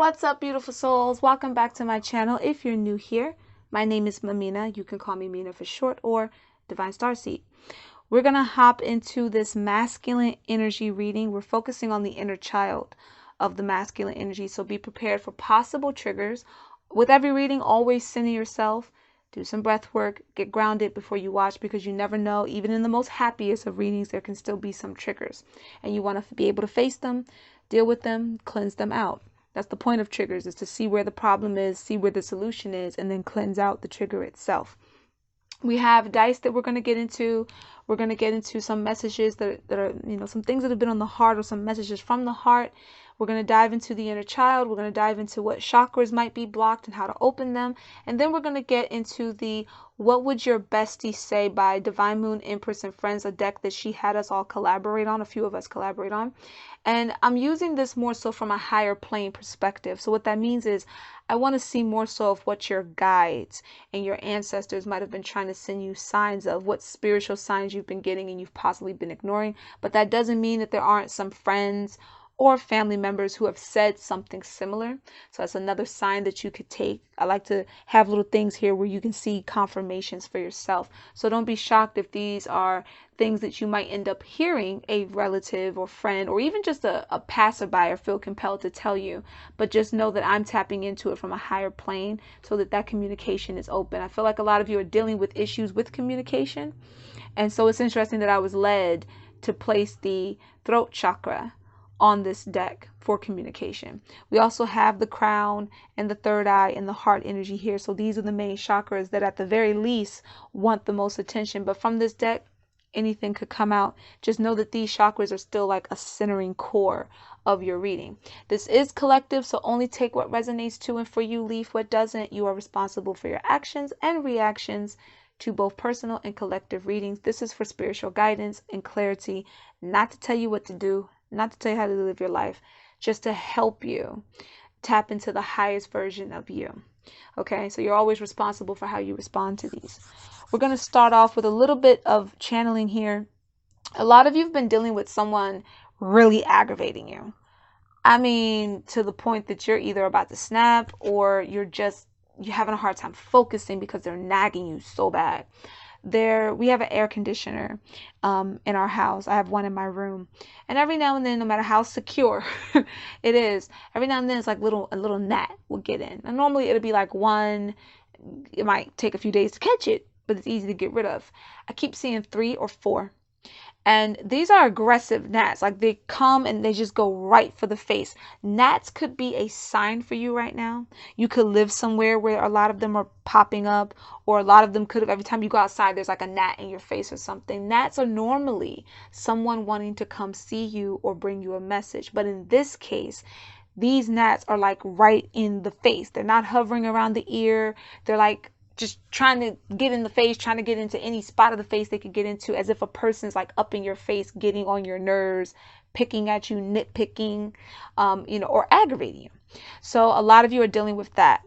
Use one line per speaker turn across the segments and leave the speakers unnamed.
What's up, beautiful souls? Welcome back to my channel. If you're new here, my name is Mamina. You can call me Mina for short, or Divine Starseed. We're going to hop into this masculine energy reading. We're focusing on the inner child of the masculine energy, so be prepared for possible triggers. With every reading, always center yourself. Do some breath work. Get grounded before you watch, because you never know. Even in the most happiest of readings, there can still be some triggers. And you want to be able to face them, deal with them, cleanse them out. That's the point of triggers, is to see where the problem is, see where the solution is, and then cleanse out the trigger itself. We have dice that we're going to get into. We're going to get into some messages that are, some things that have been on the heart, or some messages from the heart. We're going to dive into the inner child. We're going to dive into what chakras might be blocked and how to open them. And then we're going to get into the What Would Your Bestie Say by Divine Moon, Empress, and Friends, a deck that she had us all collaborate on, a few of us collaborate on. And I'm using this more so from a higher plane perspective. So what that means is I want to see more so of what your guides and your ancestors might have been trying to send you signs of, what spiritual signs you've been getting and you've possibly been ignoring. But that doesn't mean that there aren't some friends or family members who have said something similar. So that's another sign that you could take. I like to have little things here where you can see confirmations for yourself. So don't be shocked if these are things that you might end up hearing a relative or friend, or even just a passerby, or feel compelled to tell you. But just know that I'm tapping into it from a higher plane so that communication is open. I feel like a lot of you are dealing with issues with communication. And so it's interesting that I was led to place the throat chakra on this deck for communication. We also have the crown and the third eye and the heart energy here. So these are the main chakras that at the very least want the most attention. But from this deck, anything could come out. Just know that these chakras are still like a centering core of your reading. This is collective, so only take what resonates to and for you, leave what doesn't. You are responsible for your actions and reactions to both personal and collective readings. This is for spiritual guidance and clarity, not to tell you what to do, not to tell you how to live your life, just to help you tap into the highest version of you. Okay, so you're always responsible for how you respond to these. We're going to start off with a little bit of channeling here. A lot of you have been dealing with someone really aggravating you. I mean, to the point that you're either about to snap, or you're having a hard time focusing because they're nagging you so bad. We have an air conditioner in our house. I have one in my room, and every now and then, no matter how secure it is, every now and then it's like a little gnat will get in. And normally it'll be like one. It might take a few days to catch it, but it's easy to get rid of. I keep seeing 3 or 4. And these are aggressive gnats. Like, they come and they just go right for the face. Gnats could be a sign for you right now. You could live somewhere where a lot of them are popping up, or a lot of them could have, every time you go outside, there's like a gnat in your face or something. Gnats are normally someone wanting to come see you or bring you a message. But in this case, these gnats are like right in the face. They're not hovering around the ear. They're like just trying to get in the face, trying to get into any spot of the face they could get into, as if a person's like up in your face, getting on your nerves, picking at you, nitpicking, or aggravating you. So a lot of you are dealing with that.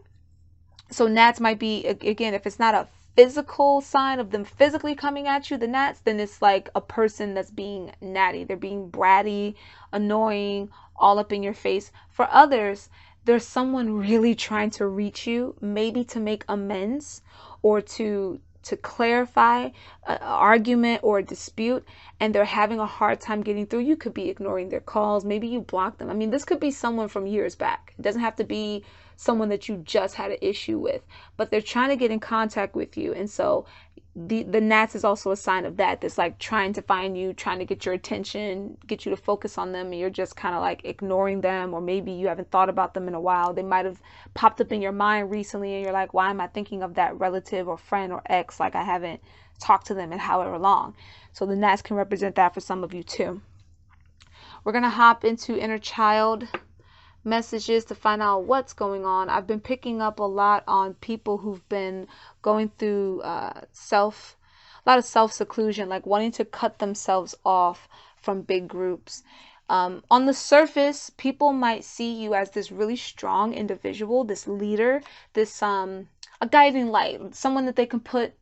So gnats might be, again, if it's not a physical sign of them physically coming at you, the gnats, then it's like a person that's being gnatty. They're being bratty, annoying, all up in your face. For others, there's someone really trying to reach you, maybe to make amends, or to clarify an argument or a dispute, and they're having a hard time getting through. You could be ignoring their calls. Maybe you blocked them. I mean, this could be someone from years back. It doesn't have to be someone that you just had an issue with, but they're trying to get in contact with you. And so the gnats is also a sign of that. That's like trying to find you, trying to get your attention, get you to focus on them, and you're just kind of like ignoring them, or maybe you haven't thought about them in a while. They might have popped up in your mind recently, and you're like, why am I thinking of that relative or friend or ex? Like, I haven't talked to them in however long. So the gnats can represent that for some of you too. We're gonna hop into inner child messages to find out what's going on. I've been picking up a lot on people who've been going through a lot of self-seclusion, like wanting to cut themselves off from big groups. On the surface, people might see you as this really strong individual, this leader, this a guiding light, someone that they can put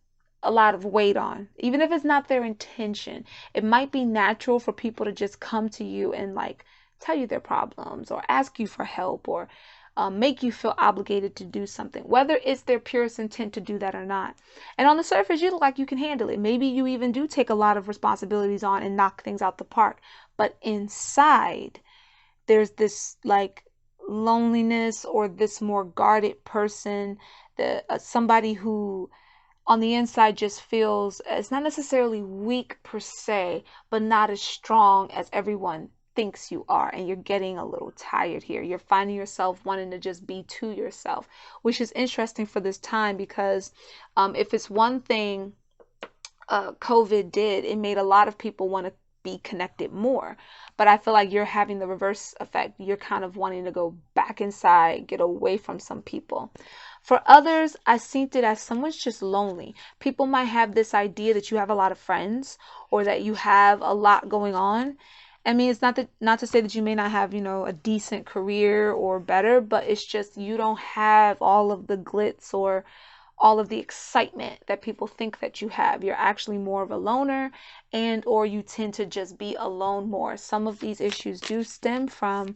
a lot of weight on, even if it's not their intention. It might be natural for people to just come to you and like tell you their problems or ask you for help or make you feel obligated to do something, whether it's their purest intent to do that or not. And on the surface, you look like you can handle it. Maybe you even do take a lot of responsibilities on and knock things out the park. But inside, there's this like loneliness or this more guarded person, somebody who on the inside just feels, it's not necessarily weak per se, but not as strong as everyone thinks you are. And you're getting a little tired here. You're finding yourself wanting to just be to yourself, which is interesting for this time because if it's one thing COVID did, it made a lot of people want to be connected more. But I feel like you're having the reverse effect. You're kind of wanting to go back inside, get away from some people. For others, I seen it as someone's just lonely. People might have this idea that you have a lot of friends or that you have a lot going on. I mean, it's not to say that you may not have, a decent career or better, but it's just you don't have all of the glitz or all of the excitement that people think that you have. You're actually more of a loner, and or you tend to just be alone more. Some of these issues do stem from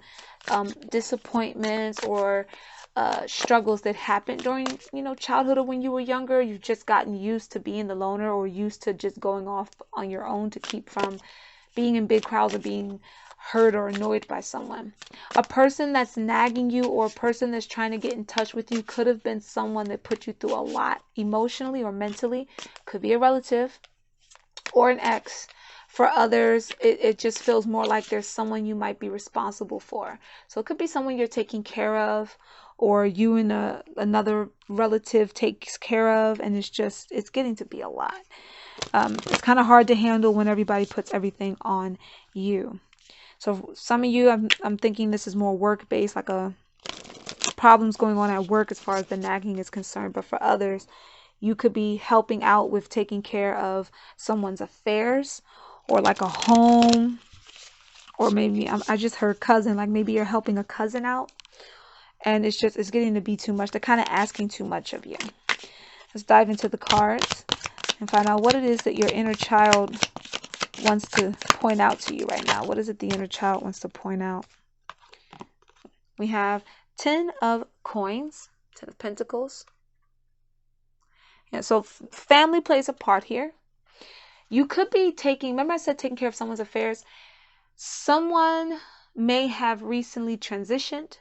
disappointments or struggles that happened during childhood or when you were younger. You've just gotten used to being the loner or used to just going off on your own to keep from being in big crowds or being hurt or annoyed by someone. A person that's nagging you or a person that's trying to get in touch with you could have been someone that put you through a lot emotionally or mentally. Could be a relative or an ex. For others, it just feels more like there's someone you might be responsible for. So it could be someone you're taking care of, or you and another relative takes care of, and it's getting to be a lot. It's kind of hard to handle when everybody puts everything on you. So some of you, I'm thinking this is more work-based, like problems going on at work as far as the nagging is concerned. But for others, you could be helping out with taking care of someone's affairs or like a home, or maybe I just heard cousin, like maybe you're helping a cousin out and it's getting to be too much. They're kind of asking too much of you. Let's dive into the cards and find out what it is that your inner child wants to point out to you right now. What is it the inner child wants to point out? We have 10 of coins, 10 of pentacles. Yeah, so family plays a part here. You could be remember I said taking care of someone's affairs? Someone may have recently transitioned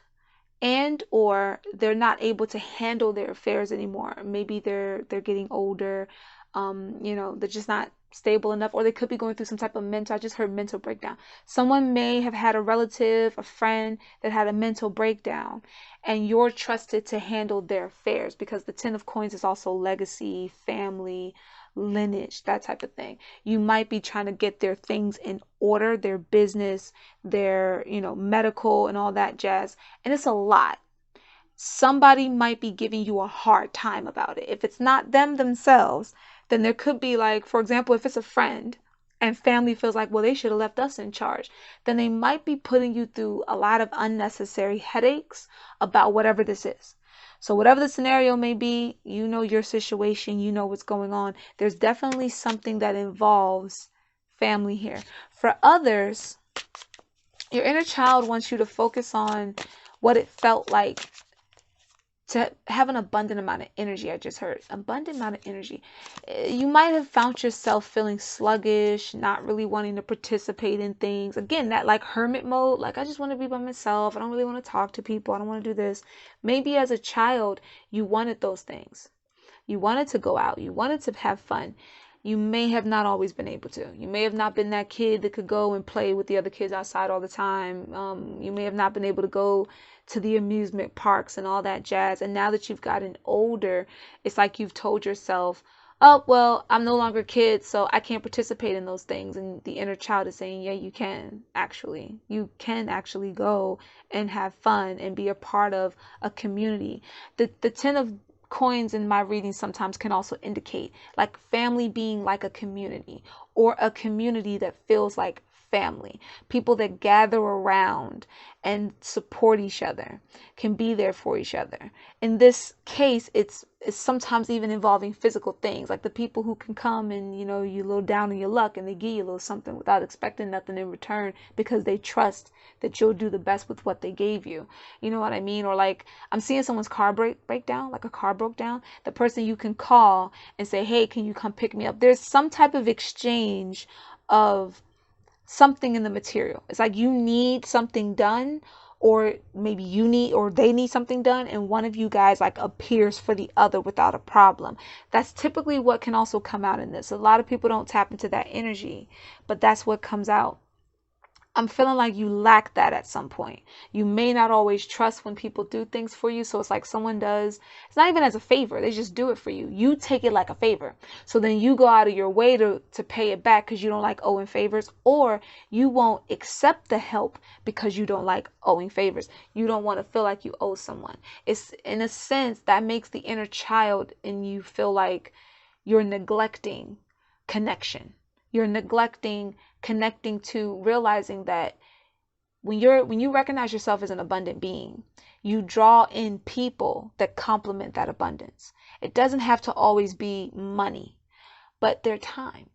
and or they're not able to handle their affairs anymore. Maybe they're getting older. They're just not stable enough, or they could be going through some type of I just heard mental breakdown. Someone may have had a relative, a friend that had a mental breakdown, and you're trusted to handle their affairs because the 10 of coins is also legacy, family, lineage, that type of thing. You might be trying to get their things in order, their business, their, medical and all that jazz. And it's a lot. Somebody might be giving you a hard time about it. If it's not them themselves, then there could be, like, for example, if it's a friend and family feels like, well, they should have left us in charge, then they might be putting you through a lot of unnecessary headaches about whatever this is. So whatever the scenario may be, your situation, what's going on. There's definitely something that involves family here. For others, your inner child wants you to focus on what it felt like to have an abundant amount of energy. I just heard abundant amount of energy. You might have found yourself feeling sluggish, not really wanting to participate in things. Again, that like hermit mode, like I just want to be by myself. I don't really want to talk to people. I don't want to do this. Maybe as a child, you wanted those things. You wanted to go out. You wanted to have fun. You may have not always been able to. You may have not been that kid that could go and play with the other kids outside all the time. You may have not been able to go to the amusement parks and all that jazz. And now that you've gotten older, it's like you've told yourself, oh, well, I'm no longer a kid, so I can't participate in those things. And the inner child is saying, yeah, you can actually. You can actually go and have fun and be a part of a community. The 10 of coins in my reading sometimes can also indicate like family being like a community, or a community that feels like family, people that gather around and support each other, can be there for each other. In this case, it's sometimes even involving physical things, like the people who can come and, you know, you a little down in your luck and they give you a little something without expecting nothing in return because they trust that you'll do the best with what they gave you. You know what I mean? Or like I'm seeing someone's car break down, like a car broke down. The person you can call and say, hey, can you come pick me up? There's some type of exchange of something in the material. It's like you need something done, or maybe you need, or they need something done, and one of you guys like appears for the other without a problem. That's typically what can also come out in this. A lot of people don't tap into that energy, but that's what comes out. I'm feeling like you lack that at some point. You may not always trust when people do things for you. So it's like someone does, it's not even as a favor. They just do it for you. You take it like a favor. So then you go out of your way to pay it back because you don't like owing favors, or you won't accept the help because you don't like owing favors. You don't want to feel like you owe someone. It's in a sense that makes the inner child in you feel like you're neglecting connection. You're neglecting connecting to realizing that when you recognize yourself as an abundant being, you draw in people that complement that abundance. It doesn't have to always be money, but their time,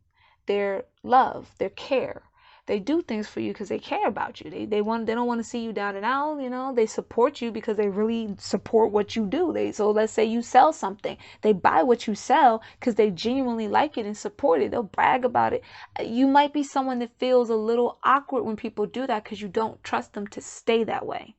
their love, their care. They do things for you because they care about you. They don't want to see you down and out. You know, they support you because they really support what you do. So let's say you sell something, they buy what you sell because they genuinely like it and support it. They'll brag about it. You might be someone that feels a little awkward when people do that because you don't trust them to stay that way.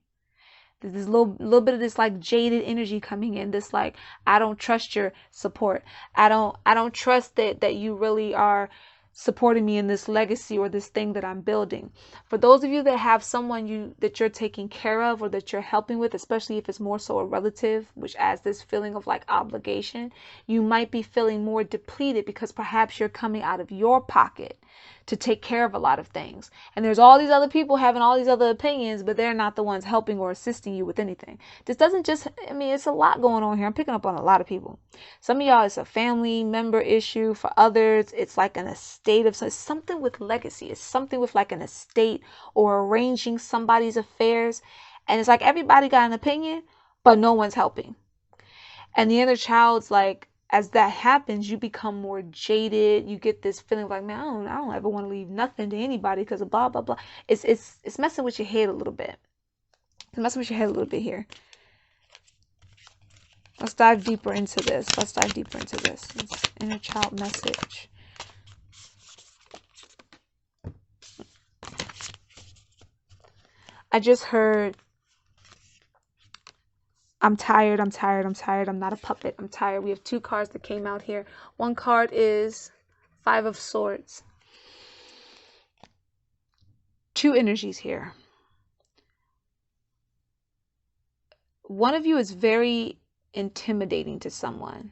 There's a little bit of this like jaded energy coming in. This like, I don't trust your support. I don't trust that you really are supporting me in this legacy or this thing that I'm building. For those of you that have someone that you're taking care of or that you're helping with, especially if it's more so a relative, which adds this feeling of like obligation, you might be feeling more depleted because perhaps you're coming out of your pocket to take care of a lot of things. And there's all these other people having all these other opinions, but they're not the ones helping or assisting you with anything. This doesn't just, I mean, it's a lot going on here. I'm picking up on a lot of people. Some of y'all, it's a family member issue. For others, it's like an estate of it's something with legacy. It's something with like an estate or arranging somebody's affairs. And it's like everybody got an opinion, but no one's helping. And the inner child's like, as that happens, you become more jaded. You get this feeling like, man, I don't ever want to leave nothing to anybody because of blah, blah, blah. It's messing with your head a little bit. It's messing with your head a little bit here. Let's dive deeper into this. It's inner child message. I just heard, I'm tired. I'm not a puppet. I'm tired. We have two cards that came out here. One card is Five of Swords. Two energies here. One of you is very intimidating to someone.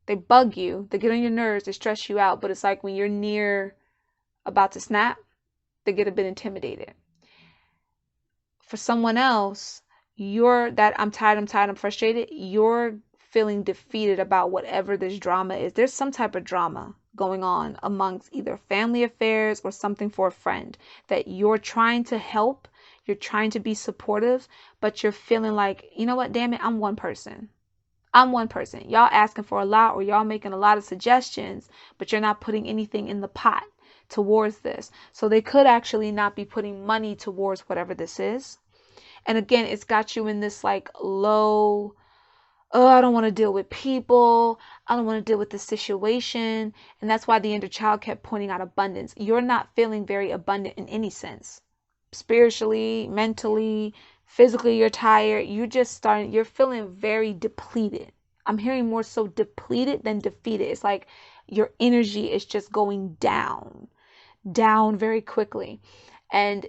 They bug you. They get on your nerves. They stress you out. But it's like when you're near about to snap, they get a bit intimidated. For someone else, you're that I'm tired, I'm frustrated. You're feeling defeated about whatever this drama is. There's some type of drama going on amongst either family affairs or something for a friend that you're trying to help. You're trying to be supportive, but you're feeling like, you know what, damn it, I'm one person. Y'all asking for a lot, or y'all making a lot of suggestions, but you're not putting anything in the pot towards this. So they could actually not be putting money towards whatever this is. And again, it's got you in this like low, oh, I don't want to deal with people. I don't want to deal with the situation. And that's why the inner child kept pointing out abundance. You're not feeling very abundant in any sense. Spiritually, mentally, physically, you're tired. You're feeling very depleted. I'm hearing more so depleted than defeated. It's like your energy is just going down very quickly. And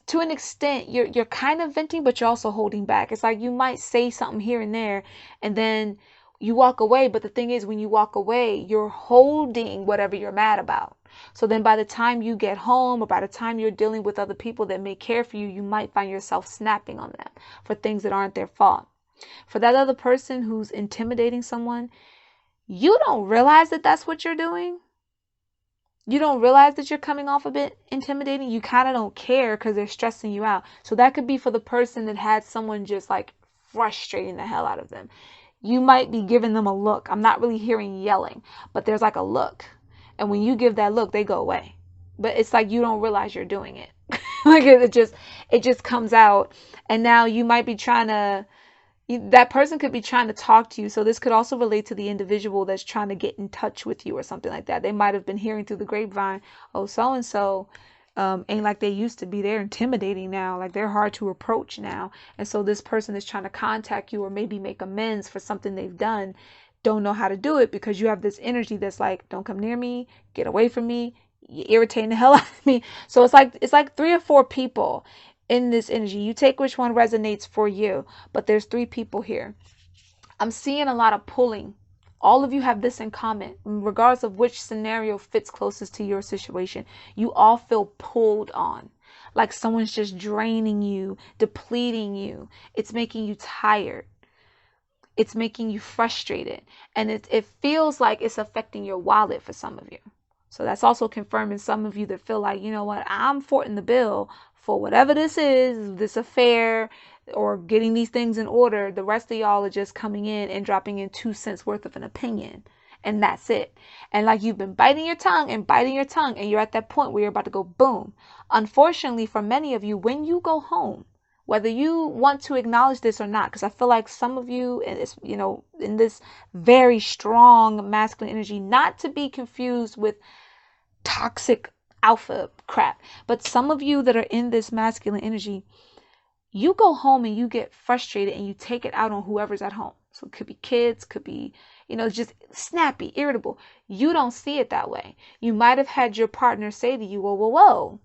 to an extent, you're kind of venting, but you're also holding back. It's like you might say something here and there, and then you walk away. But the thing is, when you walk away, you're holding whatever you're mad about. So then by the time you get home, or by the time you're dealing with other people that may care for you, you might find yourself snapping on them for things that aren't their fault. For that other person who's intimidating someone, you don't realize that that's what you're doing. you don't realize that you're coming off a bit intimidating. You kind of don't care because they're stressing you out. So that could be for the person that had someone just like frustrating the hell out of them. You might be giving them a look. I'm not really hearing yelling, but there's like a look. And when you give that look, they go away. But it's like you don't realize you're doing it. Like it just comes out. And now you might be trying to, that person could be trying to talk to you. So this could also relate to the individual that's trying to get in touch with you or something like that. They might have been hearing through the grapevine, oh, so-and-so ain't like they used to be. They're intimidating now. Like they're hard to approach now. And so this person is trying to contact you or maybe make amends for something they've done. Don't know how to do it because you have this energy that's like, don't come near me, get away from me, you're irritating the hell out of me. So it's like 3 or 4 people in this energy. You take which one resonates for you, but there's 3 people here. I'm seeing a lot of pulling. All of you have this in common, regardless of which scenario fits closest to your situation. You all feel pulled on, like someone's just draining you, depleting you. It's making you tired. It's making you frustrated. And it feels like it's affecting your wallet for some of you. So that's also confirming some of you that feel like, you know what, I'm footing the bill for whatever this is, this affair, or getting these things in order. The rest of y'all are just coming in and dropping in 2 cents worth of an opinion. And that's it. And like you've been biting your tongue, and you're at that point where you're about to go boom. Unfortunately, for many of you, when you go home, whether you want to acknowledge this or not, because I feel like some of you, in this very strong masculine energy, not to be confused with toxic alpha crap, but some of you that are in this masculine energy, you go home and you get frustrated and you take it out on whoever's at home. So it could be kids, could be, just snappy, irritable. You don't see it that way. You might have had your partner say to you, whoa.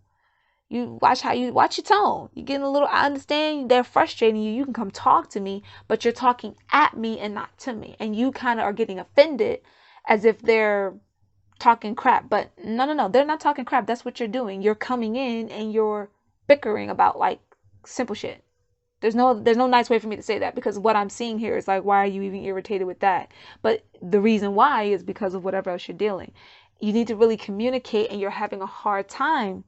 You watch your tone. You're getting a little, I understand they're frustrating you. You can come talk to me, but you're talking at me and not to me. And you kind of are getting offended as if they're talking crap. But no, they're not talking crap. That's what you're doing. You're coming in and you're bickering about like simple shit. There's no nice way for me to say that, because what I'm seeing here is like, why are you even irritated with that? But the reason why is because of whatever else you're dealing. You need to really communicate, and you're having a hard time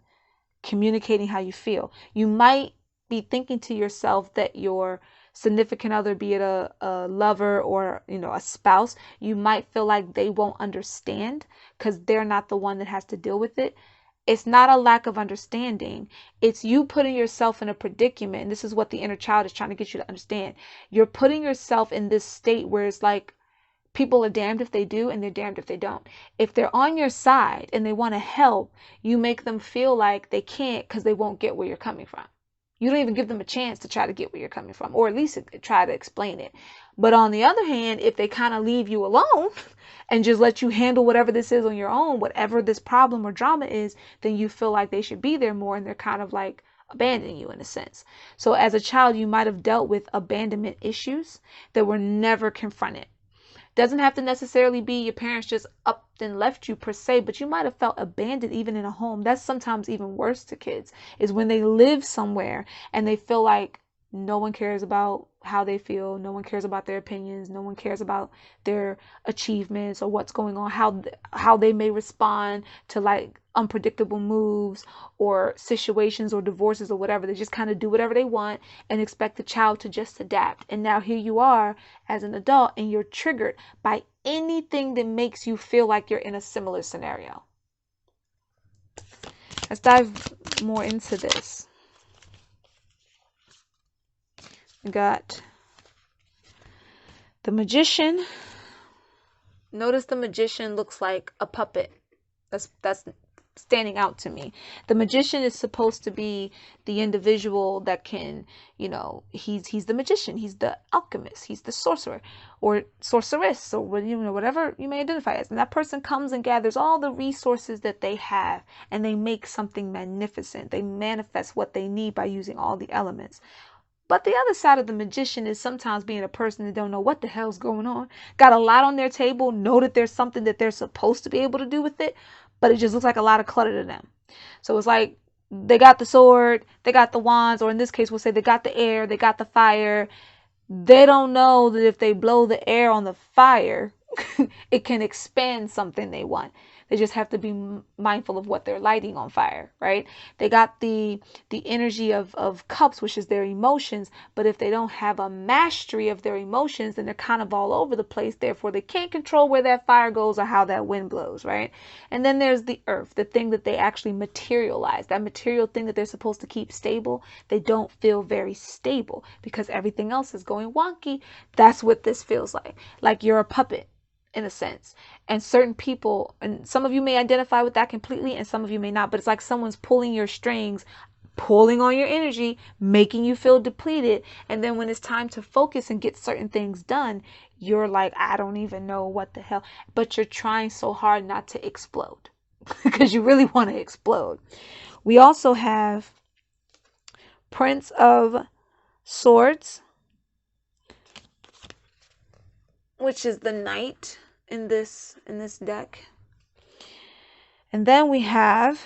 communicating how you feel. You might be thinking to yourself that your significant other, be it a lover or a spouse, you might feel like they won't understand because they're not the one that has to deal with it. It's not a lack of understanding. It's you putting yourself in a predicament. And this is what the inner child is trying to get you to understand. You're putting yourself in this state where it's like, people are damned if they do and they're damned if they don't. If they're on your side and they want to help, you make them feel like they can't because they won't get where you're coming from. You don't even give them a chance to try to get where you're coming from, or at least try to explain it. But on the other hand, if they kind of leave you alone and just let you handle whatever this is on your own, whatever this problem or drama is, then you feel like they should be there more, and they're kind of like abandoning you in a sense. So as a child, you might have dealt with abandonment issues that were never confronted. Doesn't have to necessarily be your parents just up and left you per se, but you might have felt abandoned even in a home. That's sometimes even worse to kids, is when they live somewhere and they feel like no one cares about how they feel, no one cares about their opinions, no one cares about their achievements or what's going on, how they may respond to like unpredictable moves or situations or divorces or whatever. They just kind of do whatever they want and expect the child to just adapt. And now here you are as an adult and you're triggered by anything that makes you feel like you're in a similar scenario. Let's dive more into this. We got the Magician. Notice the Magician looks like a puppet. That's standing out to me. The Magician is supposed to be the individual that can, he's the magician, he's the alchemist, he's the sorcerer or sorceress, or whatever you may identify as. And that person comes and gathers all the resources that they have and they make something magnificent. They manifest what they need by using all the elements. But the other side of the Magician is sometimes being a person that don't know what the hell's going on. Got a lot on their table, know that there's something that they're supposed to be able to do with it, but it just looks like a lot of clutter to them. So it's like they got the sword, they got the wands, or in this case, we'll say they got the air, they got the fire. They don't know that if they blow the air on the fire, it can expand something they want. They just have to be mindful of what they're lighting on fire, right? They got the energy of cups, which is their emotions, but if they don't have a mastery of their emotions, then they're kind of all over the place. Therefore, they can't control where that fire goes or how that wind blows, right? And then there's the earth, the thing that they actually materialize, that material thing that they're supposed to keep stable. They don't feel very stable because everything else is going wonky. That's what this feels like you're a puppet in a sense. And certain people, and some of you may identify with that completely and some of you may not, but it's like someone's pulling your strings, pulling on your energy, making you feel depleted. And then when it's time to focus and get certain things done, you're like, I don't even know what the hell, but you're trying so hard not to explode because you really want to explode. We also have Prince of Swords, which is the Knight in this deck. And then we have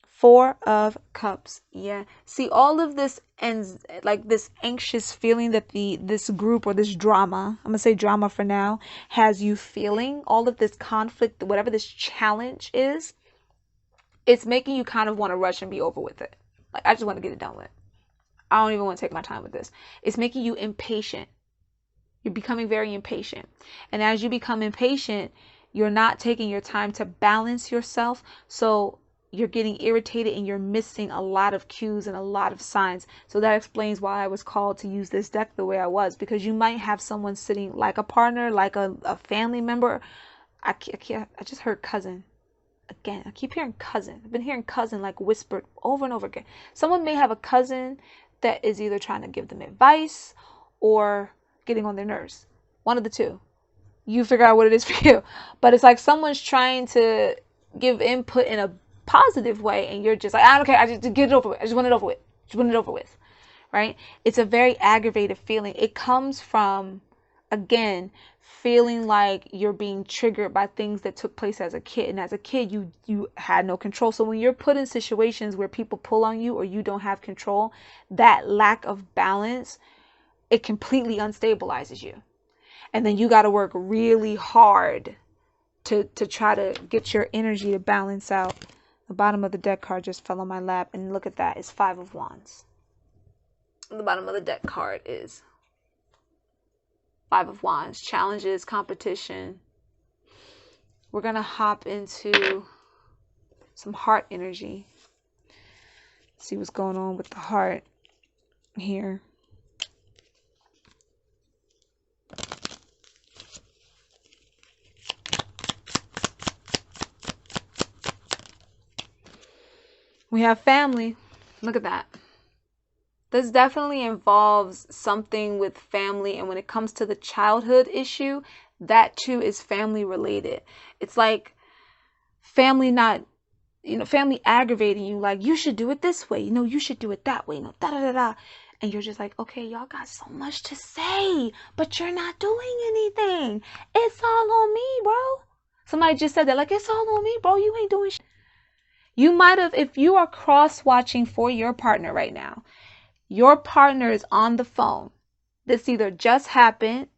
Four of Cups. Yeah. See, all of this ends like this anxious feeling that this group or this drama, I'm going to say drama for now, has you feeling. All of this conflict, whatever this challenge is, it's making you kind of want to rush and be over with it. Like, I just want to get it done with. I don't even want to take my time with this. It's making you impatient. You're becoming very impatient. And as you become impatient, you're not taking your time to balance yourself. So you're getting irritated and you're missing a lot of cues and a lot of signs. So that explains why I was called to use this deck the way I was, because you might have someone sitting like a partner, like a family member. I just heard cousin. Again, I keep hearing cousin. I've been hearing cousin like whispered over and over again. Someone may have a cousin that is either trying to give them advice or getting on their nerves. One of the two. You figure out what it is for you. But it's like someone's trying to give input in a positive way and you're just like, I don't care. I just get it over with. I just want it over with. Just want it over with. Right? It's a very aggravated feeling. It comes from, again, feeling like you're being triggered by things that took place as a kid. And as a kid, you had no control. So when you're put in situations where people pull on you or you don't have control, that lack of balance, it completely unstabilizes you. And then you got to work really hard to try to get your energy to balance out. The bottom of the deck card just fell on my lap. And look at that. It's Five of Wands. The bottom of the deck card is Five of Wands. Challenges, competition. We're going to hop into some heart energy. See what's going on with the heart here. We have family. Look at that. This definitely involves something with family. And when it comes to the childhood issue, that too is family related. It's like family not, family aggravating you. Like, you should do it this way. You should do it that way. Da da da da. And you're just like, okay, y'all got so much to say, but you're not doing anything. It's all on me, bro. Somebody just said that. Like, it's all on me, bro. You ain't doing shit. You might have, if you are cross-watching for your partner right now, your partner is on the phone. This either just happened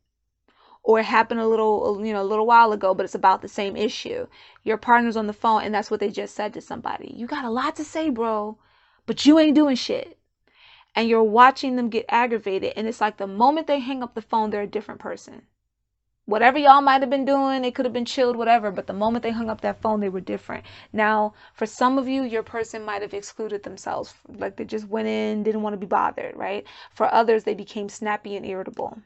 or it happened a little while ago, but it's about the same issue. Your partner's on the phone and that's what they just said to somebody. You got a lot to say, bro, but you ain't doing shit. And you're watching them get aggravated. And it's like the moment they hang up the phone, they're a different person. Whatever y'all might have been doing, it could have been chilled, whatever. But the moment they hung up that phone, they were different. Now, for some of you, your person might have excluded themselves. Like they just went in, didn't want to be bothered, right? For others, they became snappy and irritable.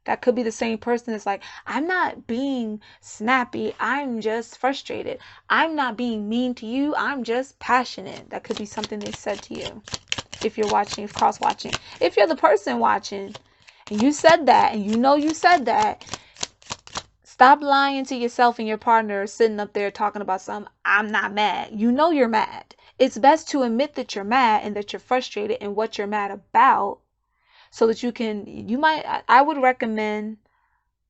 That could be the same person that's like, I'm not being snappy. I'm just frustrated. I'm not being mean to you. I'm just passionate. That could be something they said to you. If you're watching, cross-watching. If you're the person watching and you said that and you said that, stop lying to yourself and your partner sitting up there talking about something. I'm not mad. You're mad. It's best to admit that you're mad and that you're frustrated and what you're mad about so that I would recommend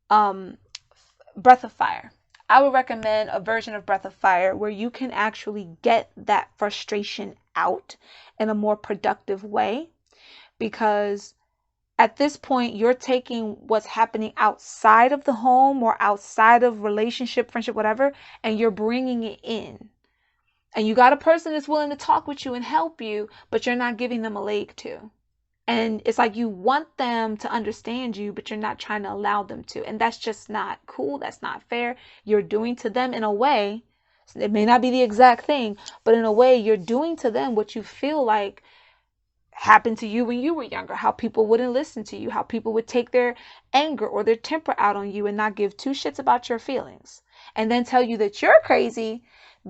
Breath of Fire. I would recommend a version of Breath of Fire where you can actually get that frustration out in a more productive way, because At this point, you're taking what's happening outside of the home or outside of relationship, friendship, whatever, and you're bringing it in. And you got a person that's willing to talk with you and help you, but you're not giving them a leg to. And it's like you want them to understand you, but you're not trying to allow them to. And that's just not cool. That's not fair. You're doing to them in a way, it may not be the exact thing, but in a way you're doing to them what you feel like happened to you when you were younger, how people wouldn't listen to you, how people would take their anger or their temper out on you and not give two shits about your feelings, and then tell you that you're crazy.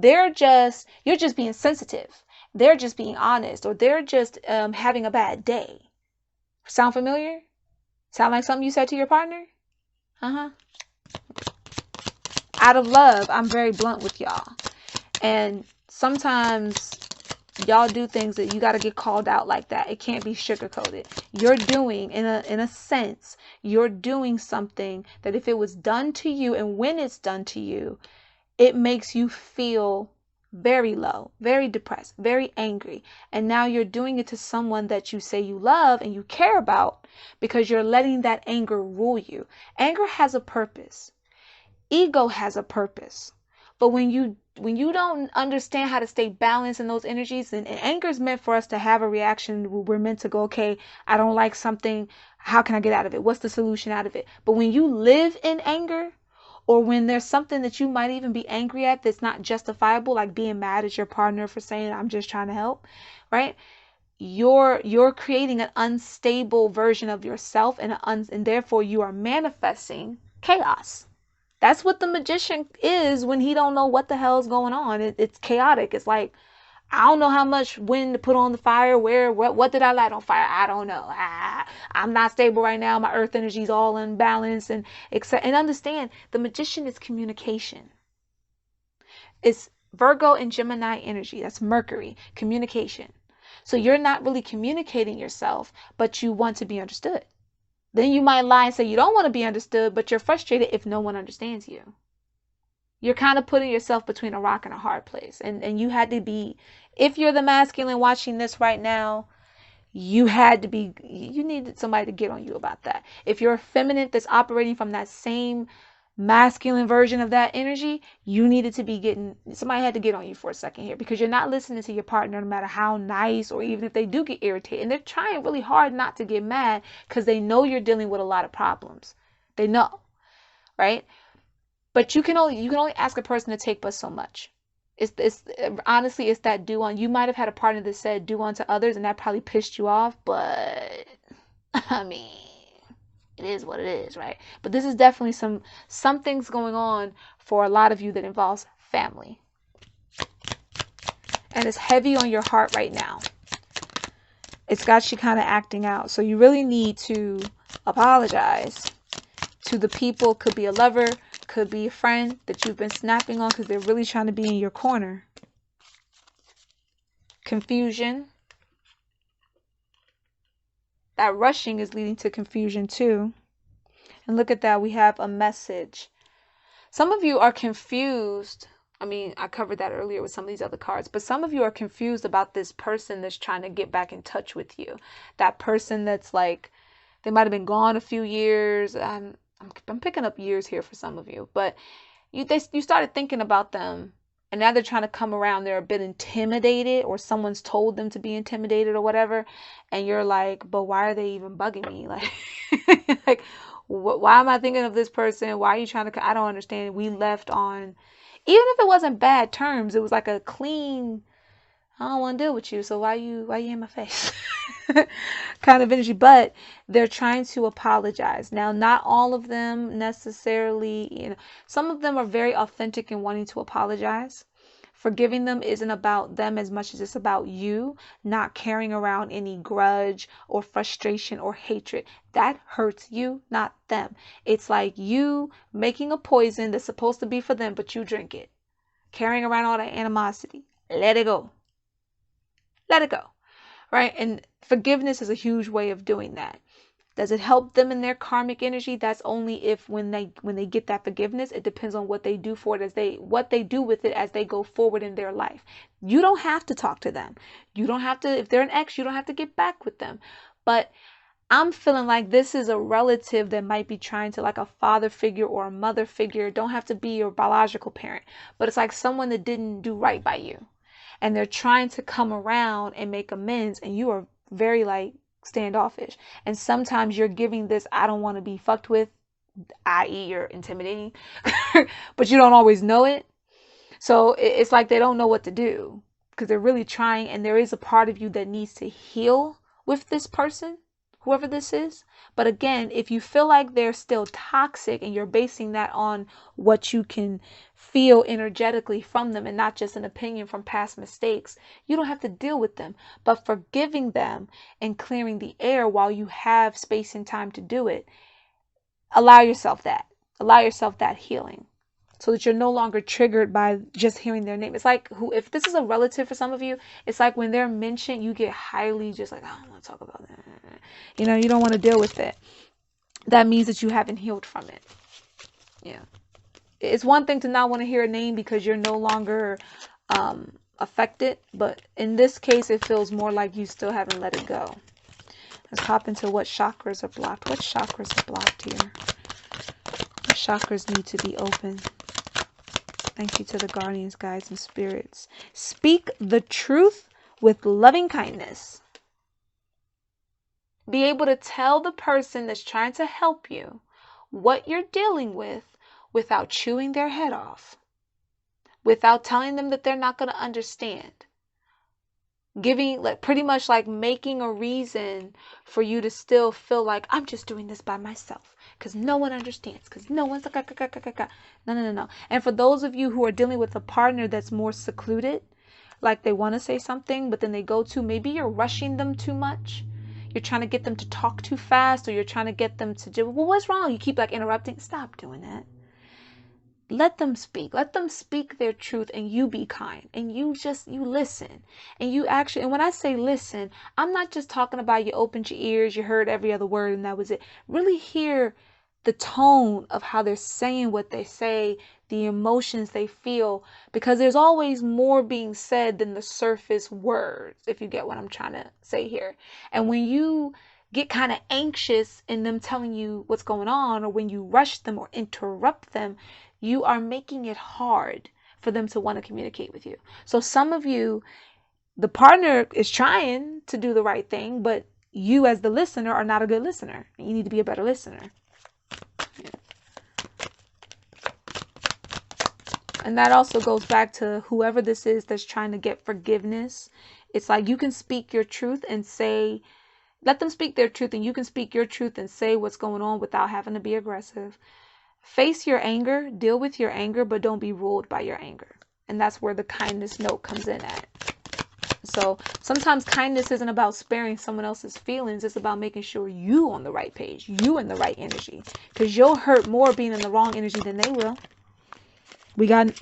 You're just being sensitive. They're just being honest, or they're just having a bad day. Sound familiar? Sound like something you said to your partner? Uh-huh. Out of love, I'm very blunt with y'all. And sometimes y'all do things that you got to get called out like that. It can't be sugarcoated. You're doing, in a sense, you're doing something that if it was done to you, and when it's done to you, it makes you feel very low, very depressed, very angry. And now you're doing it to someone that you say you love and you care about, because you're letting that anger rule you. Anger has a purpose. Ego has a purpose. But when you don't understand how to stay balanced in those energies, and anger is meant for us to have a reaction. We're meant to go, okay, I don't like something. How can I get out of it? What's the solution out of it? But when you live in anger, or when there's something that you might even be angry at that's not justifiable, like being mad at your partner for saying, I'm just trying to help, right? You're creating an unstable version of yourself, and therefore you are manifesting chaos. That's what the magician is when he don't know what the hell is going on. It's chaotic. It's like, I don't know how much wind to put on the fire. What did I light on fire? I don't know. I'm not stable right now. My earth energy is all unbalanced, and understand, the magician is communication. It's Virgo and Gemini energy. That's Mercury, communication. So you're not really communicating yourself, but you want to be understood. Then you might lie and say you don't want to be understood, but you're frustrated if no one understands you. You're kind of putting yourself between a rock and a hard place. And you had to be, if you're the masculine watching this right now, you needed somebody to get on you about that. If you're a feminine that's operating from that same masculine version of that energy, somebody had to get on you for a second here, because you're not listening to your partner no matter how nice, or even if they do get irritated. And they're trying really hard not to get mad because they know you're dealing with a lot of problems. They know, right? But you can only ask a person to take but so much. Honestly, it's that do on. You might have had a partner that said do unto others, and that probably pissed you off, but I mean, it is what it is, right? But this is definitely some things going on for a lot of you that involves family. And it's heavy on your heart right now. It's got you kind of acting out. So you really need to apologize to the people. Could be a lover, could be a friend that you've been snapping on because they're really trying to be in your corner. Confusion. That rushing is leading to confusion too. And look at that. We have a message. Some of you are confused. I mean, I covered that earlier with some of these other cards, but some of you are confused about this person that's trying to get back in touch with you. That person that's like, they might have been gone a few years. I'm picking up years here for some of you, but you started thinking about them, and now they're trying to come around. They're a bit intimidated, or someone's told them to be intimidated or whatever, and you're like, but why are they even bugging me? Like, why am I thinking of this person? Why are you trying to? I don't understand. We left on, even if it wasn't bad terms, it was like a clean, I don't want to deal with you, so why you in my face kind of energy. But they're trying to apologize. Now, not all of them necessarily, some of them are very authentic in wanting to apologize. Forgiving them isn't about them as much as it's about you not carrying around any grudge or frustration or hatred. That hurts you, not them. It's like you making a poison that's supposed to be for them, but you drink it. Carrying around all that animosity. Let it go. Let it go. Right? And forgiveness is a huge way of doing that. Does it help them in their karmic energy? That's only if when they get that forgiveness, it depends on what they do for it, what they do with it as they go forward in their life. You don't have to talk to them. You don't have to, if they're an ex, you don't have to get back with them. But I'm feeling like this is a relative that might be trying to, like a father figure or a mother figure. Don't have to be your biological parent, but it's like someone that didn't do right by you. And they're trying to come around and make amends, and you are very like standoffish. And sometimes you're giving this I don't want to be fucked with, i.e. you're intimidating, but you don't always know it. So it's like they don't know what to do because they're really trying, and there is a part of you that needs to heal with this person, whoever this is. But again, if you feel like they're still toxic and you're basing that on what you can feel energetically from them and not just an opinion from past mistakes, you don't have to deal with them. But forgiving them and clearing the air while you have space and time to do it, allow yourself that. Allow yourself that healing, so that you're no longer triggered by just hearing their name. It's like, if this is a relative for some of you, it's like when they're mentioned, you get highly just like, I don't want to talk about that. You know, you don't want to deal with it. That means that you haven't healed from it. Yeah. It's one thing to not want to hear a name because you're no longer affected. But in this case, it feels more like you still haven't let it go. Let's hop into what chakras are blocked. What chakras are blocked here? What chakras need to be open? Thank you to the guardians, guides, and spirits. Speak the truth with loving kindness. Be able to tell the person that's trying to help you what you're dealing with without chewing their head off, without telling them that they're not going to understand. Giving, like, pretty much like making a reason for you to still feel like, I'm just doing this by myself because no one understands, because no one's like, no. And for those of you who are dealing with a partner that's more secluded, like they want to say something, but then they go to, maybe you're rushing them too much. You're trying to get them to talk too fast, or you're trying to get them to do, well, what's wrong? You keep like interrupting. Stop doing that. Let them speak. Let them speak their truth, and you be kind, and you listen, and you actually, and when I say listen, I'm not just talking about you opened your ears, you heard every other word and that was it. Really hear the tone of how they're saying what they say, the emotions they feel, because there's always more being said than the surface words, if you get what I'm trying to say here. And when you get kind of anxious in them telling you what's going on, or when you rush them or interrupt them, you are making it hard for them to want to communicate with you. So some of you, the partner is trying to do the right thing, but you as the listener are not a good listener. You need to be a better listener. Yeah. And that also goes back to whoever this is that's trying to get forgiveness. It's like you can speak your truth and say, let them speak their truth, and you can speak your truth and say what's going on without having to be aggressive. Face your anger, deal with your anger, but don't be ruled by your anger. And that's where the kindness note comes in at. So sometimes kindness isn't about sparing someone else's feelings. It's about making sure you on the right page, you in the right energy, because you'll hurt more being in the wrong energy than they will. We got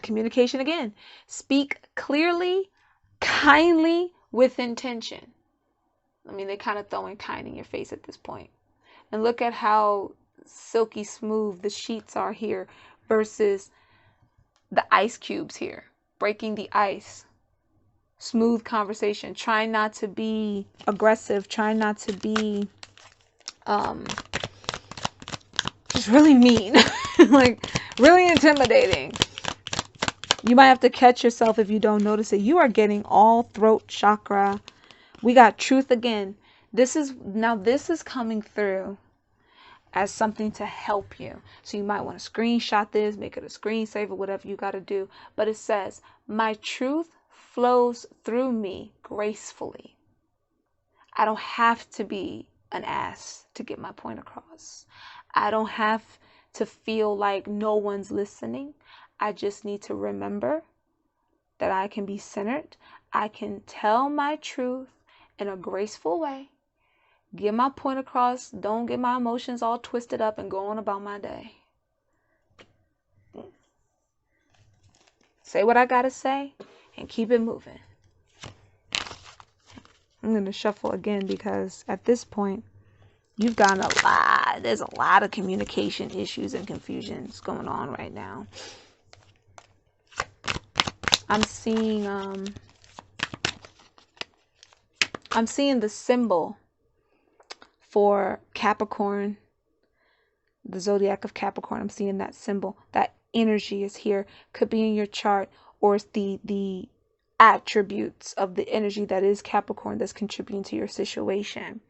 communication again. Speak clearly, kindly, with intention. I mean, they're kind of throwing kind in your face at this point. And look at how silky smooth the sheets are here versus the ice cubes here. Breaking the ice. Smooth conversation. Try not to be aggressive. Try not to be just really mean. Like really intimidating. You might have to catch yourself if you don't notice it. You are getting all throat chakra. We got truth again. This is coming through as something to help you. So you might want to screenshot this, make it a screensaver, whatever you got to do. But it says, my truth flows through me gracefully. I don't have to be an ass to get my point across. I don't have to feel like no one's listening. I just need to remember that I can be centered. I can tell my truth in a graceful way. Get my point across. Don't get my emotions all twisted up and go on about my day. Say what I gotta say and keep it moving. I'm going to shuffle again because at this point, you've got there's a lot of communication issues and confusions going on right now. I'm seeing the symbol for Capricorn, the zodiac of Capricorn. I'm seeing that symbol. That energy is here. Could be in your chart, or it's the attributes of the energy that is Capricorn that's contributing to your situation.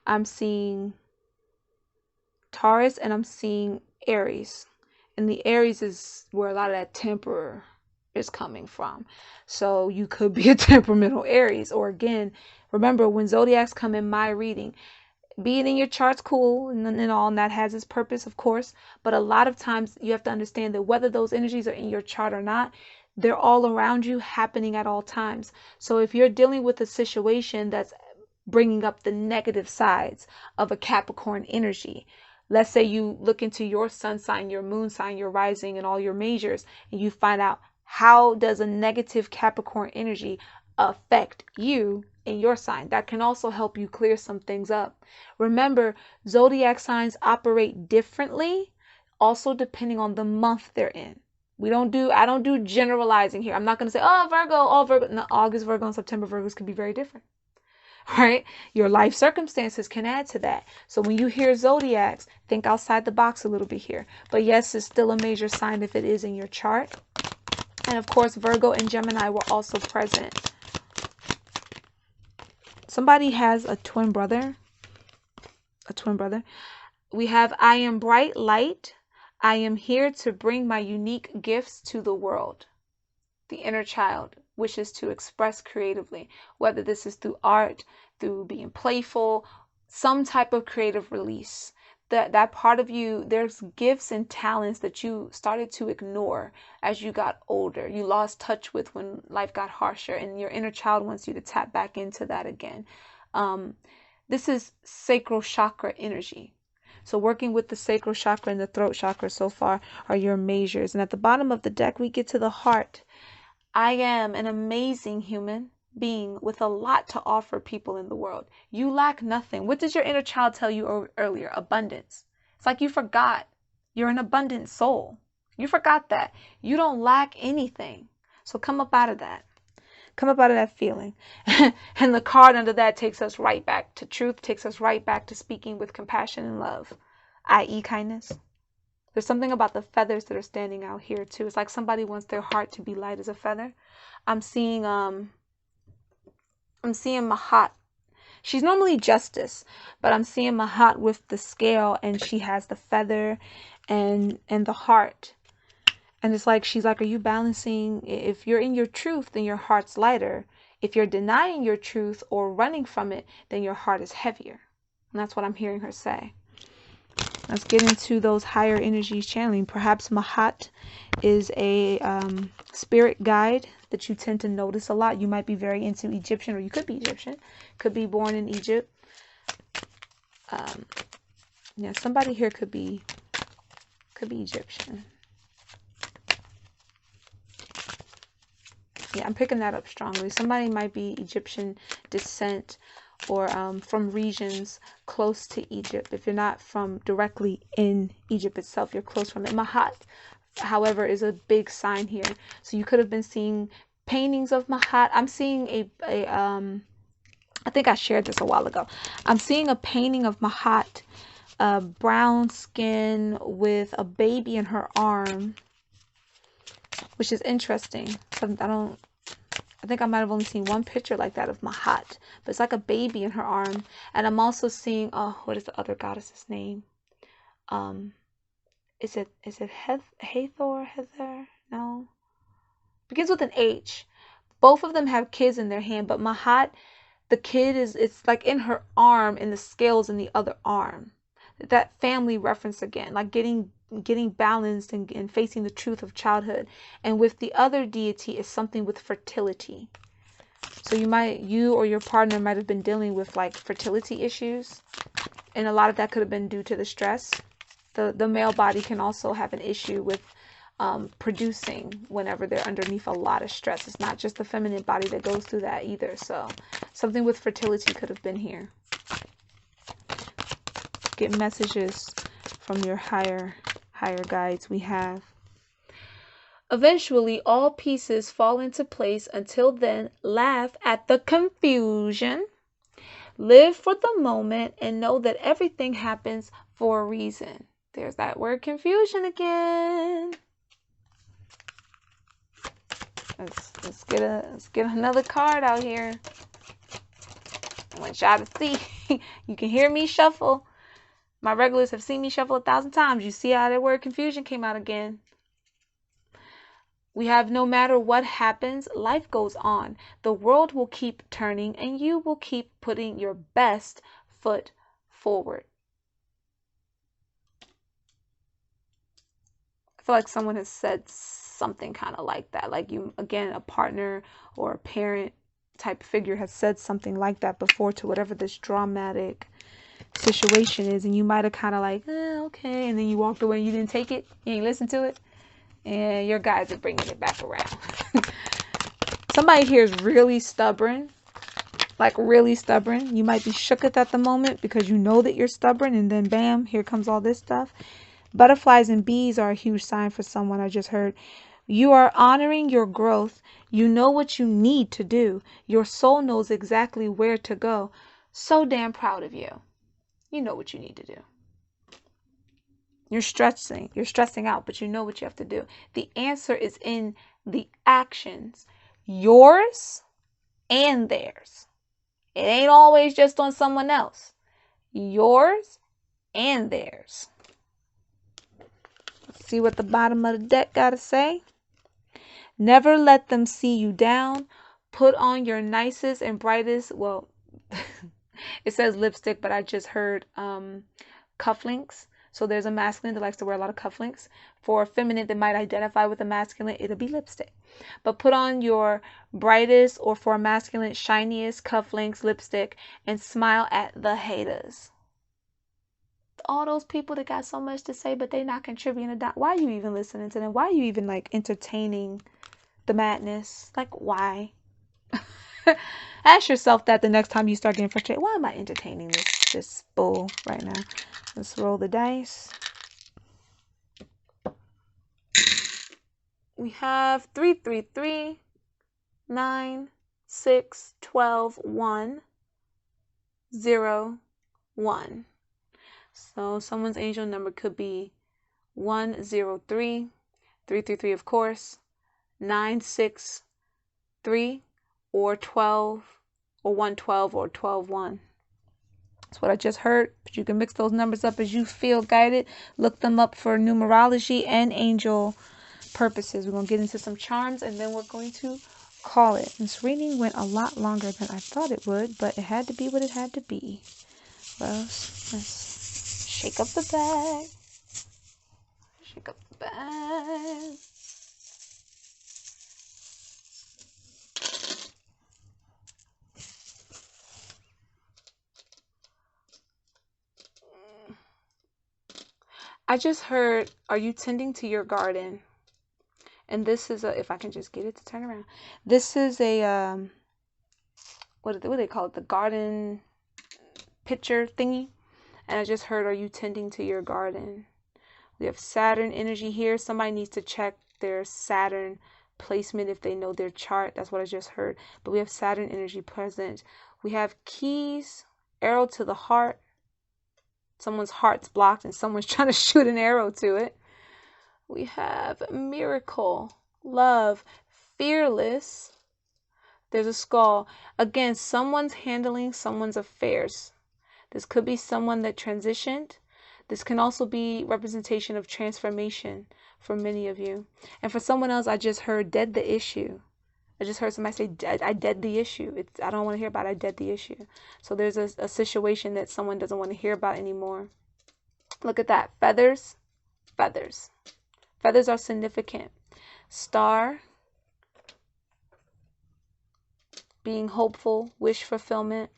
I'm seeing Taurus and I'm seeing Aries. And the Aries is where a lot of that temper is coming from. So you could be a temperamental Aries. Or again, remember when zodiacs come in my reading, being in your chart's cool and all, and that has its purpose, of course. But a lot of times you have to understand that whether those energies are in your chart or not, they're all around you, happening at all times. So if you're dealing with a situation that's bringing up the negative sides of a Capricorn energy, let's say you look into your sun sign, your moon sign, your rising, and all your majors, and you find out how does a negative Capricorn energy affect you in your sign. That can also help you clear some things up. Remember, zodiac signs operate differently, also depending on the month they're in. I don't do generalizing here. I'm not going to say, oh, Virgo, all Virgo. No, August Virgo and September Virgos could be very different. Right? Your life circumstances can add to that. So when you hear zodiacs, think outside the box a little bit here. But yes, it's still a major sign if it is in your chart. And of course, Virgo and Gemini were also present. Somebody has a twin brother. We have, I am bright light. I am here to bring my unique gifts to the world. The inner child wishes to express creatively, whether this is through art, through being playful, some type of creative release. That part of you, there's gifts and talents that you started to ignore as you got older. You lost touch with when life got harsher, and your inner child wants you to tap back into that again. This is sacral chakra energy. So working with the sacral chakra and the throat chakra so far are your majors. And at the bottom of the deck, we get to the heart. I am an amazing human being with a lot to offer people in the world. You lack nothing. What did your inner child tell you earlier? Abundance. It's like you forgot. You're an abundant soul. You forgot that. You don't lack anything. So come up out of that. Come up out of that feeling. And the card under that takes us right back to truth, takes us right back to speaking with compassion and love, i.e. kindness. There's something about the feathers that are standing out here too. It's like somebody wants their heart to be light as a feather. I'm seeing Mahat. She's normally justice, but I'm seeing Mahat with the scale, and she has the feather and the heart. And it's like, she's like, are you balancing? If you're in your truth, then your heart's lighter. If you're denying your truth or running from it, then your heart is heavier. And that's what I'm hearing her say. Let's get into those higher energies channeling. Perhaps Mahat is a spirit guide that you tend to notice a lot. You might be very into Egyptian, or you could be Egyptian, could be born in Egypt. Yeah, somebody here could be Egyptian. Yeah, I'm picking that up strongly. Somebody might be Egyptian descent, or from regions close to Egypt. If you're not from directly in Egypt itself, you're close from it. Mahat, however, is a big sign here. So you could have been seeing paintings of Mahat. I'm seeing I think I shared this a while ago. I'm seeing a painting of Mahat, brown skin with a baby in her arm, which is interesting. I think I might have only seen one picture like that of Mahat, but it's like a baby in her arm. And I'm also seeing, what is the other goddess's name? Is it Hathor? Heather? No. Begins with an H. Both of them have kids in their hand, but Mahat, the kid it's like in her arm, and the scales in the other arm. That family reference again, like getting balanced and facing the truth of childhood. And with the other deity is something with fertility. So you or your partner might have been dealing with like fertility issues, and a lot of that could have been due to the stress. The male body can also have an issue with producing whenever they're underneath a lot of stress. It's not just the feminine body that goes through that either. So something with fertility could have been here. Get messages from your higher guides. We have, eventually all pieces fall into place. Until then, laugh at the confusion. Live for the moment and know that everything happens for a reason. There's that word confusion again. Let's get another card out here. I want y'all to see. You can hear me shuffle. My regulars have seen me shuffle 1,000 times. You see how that word confusion came out again. We have no matter what happens, life goes on. The world will keep turning and you will keep putting your best foot forward. I feel like someone has said something kind of like that. Like you, again, a partner or a parent type figure has said something like that before to whatever this dramatic situation is. And you might have kind of like, okay. And then you walked away and you didn't take it. You ain't listen to it. And your guys are bringing it back around. Somebody here is really stubborn. Like really stubborn. You might be shook at the moment because you know that you're stubborn. And then bam, here comes all this stuff. Butterflies and bees are a huge sign for someone. I just heard. You are honoring your growth. You know what you need to do. Your soul knows exactly where to go. So damn proud of you. You know what you need to do. You're stressing out, but you know what you have to do. The answer is in the actions, yours and theirs. It ain't always just on someone else. Yours and theirs. Let's see what the bottom of the deck got to say. Never let them see you down. Put on your nicest and brightest, well, it says lipstick, but I just heard cufflinks. So there's a masculine that likes to wear a lot of cufflinks. For a feminine that might identify with a masculine, it'll be lipstick. But put on your brightest, or for a masculine, shiniest cufflinks, lipstick, and smile at the haters. All those people that got so much to say, but they not contributing a dime. Why are you even listening to them? Why are you even like entertaining the madness? Like, why? Ask yourself that the next time you start getting frustrated. Why am I entertaining this bull right now? Let's roll the dice. We have 3, 3, 3, 9, 6, 12, 1, 0, 1. So someone's angel number could be 103, 333 of course, 963, or 12, or 112, or 121. That's what I just heard, but you can mix those numbers up as you feel guided. Look them up for numerology and angel purposes. We're going to get into some charms and then we're going to call it. This reading went a lot longer than I thought it would, but it had to be what it had to be. Well, let's shake up the bag. Shake up the bag. I just heard, are you tending to your garden? And this is a, if I can just get it to turn around. This is a, what do they call it? The garden picture thingy. And I just heard, are you tending to your garden? We have Saturn energy here. Somebody needs to check their Saturn placement if they know their chart. That's what I just heard. But we have Saturn energy present. We have keys, arrow to the heart. Someone's heart's blocked and someone's trying to shoot an arrow to it. We have miracle, love, fearless. There's a skull. Again, someone's handling someone's affairs. This could be someone that transitioned. This can also be representation of transformation for many of you. And for someone else, I just heard dead the issue. I just heard somebody say, I dead the issue. I don't want to hear about it. I dead the issue. So there's a situation that someone doesn't want to hear about anymore. Look at that. Feathers. Feathers. Feathers are significant. Star. Being hopeful. Wish fulfillment.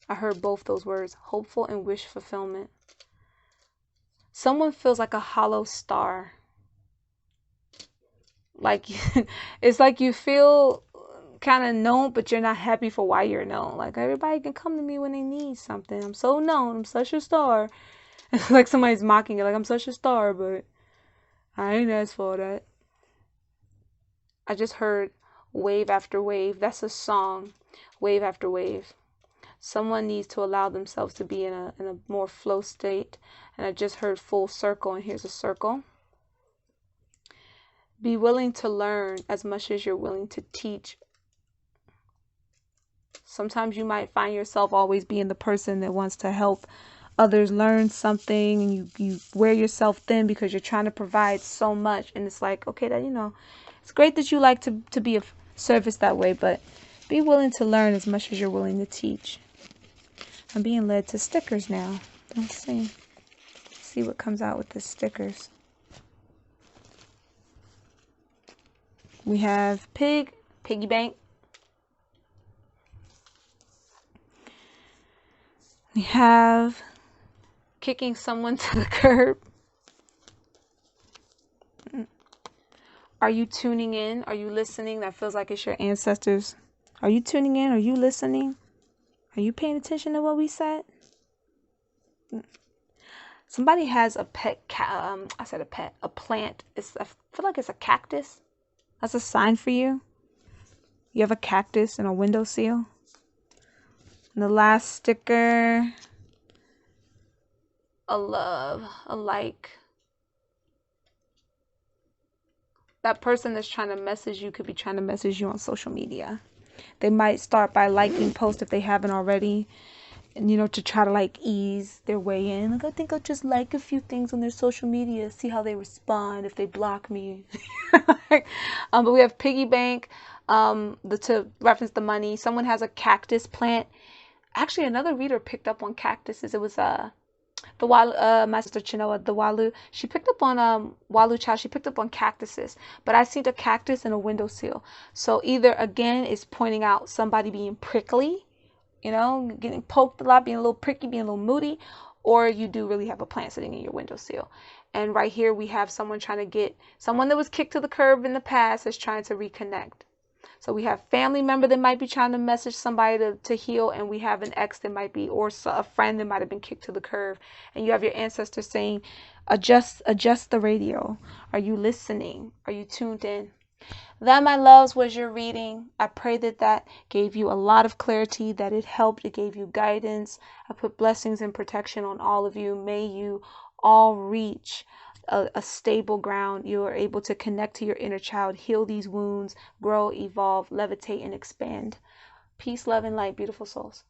I heard both those words. Hopeful and wish fulfillment. Someone feels like a hollow star. Like, it's like you feel kind of known, but you're not happy for why you're known. Like, everybody can come to me when they need something. I'm so known. I'm such a star. It's like somebody's mocking it. Like, I'm such a star, but I ain't asked for that. I just heard wave after wave. That's a song. Wave after wave. Someone needs to allow themselves to be in a more flow state. And I just heard full circle, and here's a circle. Be willing to learn as much as you're willing to teach. Sometimes you might find yourself always being the person that wants to help others learn something, and you wear yourself thin because you're trying to provide so much. And it's like, okay, that, you know, it's great that you like to be of service that way, but be willing to learn as much as you're willing to teach. I'm being led to stickers now. Let's see what comes out with the stickers. We have piggy bank. We have kicking someone to the curb. Are you tuning in? Are you listening? That feels like it's your ancestors. Are you tuning in? Are you listening? Are you paying attention to what we said? Somebody has a pet, I said a pet, a plant. I feel like it's a cactus. That's a sign for you. You have a cactus and a windowsill. And the last sticker, a love, a like. That person that's trying to message you could be trying to message you on social media. They might start by liking posts if they haven't already, and, you know, to try to like ease their way in. Like, I think I'll just like a few things on their social media, see how they respond if they block me. But we have piggy bank, to reference the money. Someone has a cactus plant. Actually, another reader picked up on cactuses. It was the Walu, my sister Chinoa, the Walu. She picked up on Walu child. She picked up on cactuses, but I see the cactus and a windowsill. So either again it's pointing out somebody being prickly, you know, getting poked a lot, being a little pricky, being a little moody, or you do really have a plant sitting in your windowsill. And right here we have someone trying to get someone that was kicked to the curb in the past is trying to reconnect. So we have family member that might be trying to message somebody to heal, and we have an ex that might be, or a friend that might have been kicked to the curb. And you have your ancestors saying, adjust the radio. Are you listening? Are you tuned in? That, my loves, was your reading. I pray that gave you a lot of clarity, that it helped, it gave you guidance. I put blessings and protection on all of you. May you all reach a stable ground. You are able to connect to your inner child, heal these wounds, grow, evolve, levitate, and expand. Peace, love, and light, beautiful souls.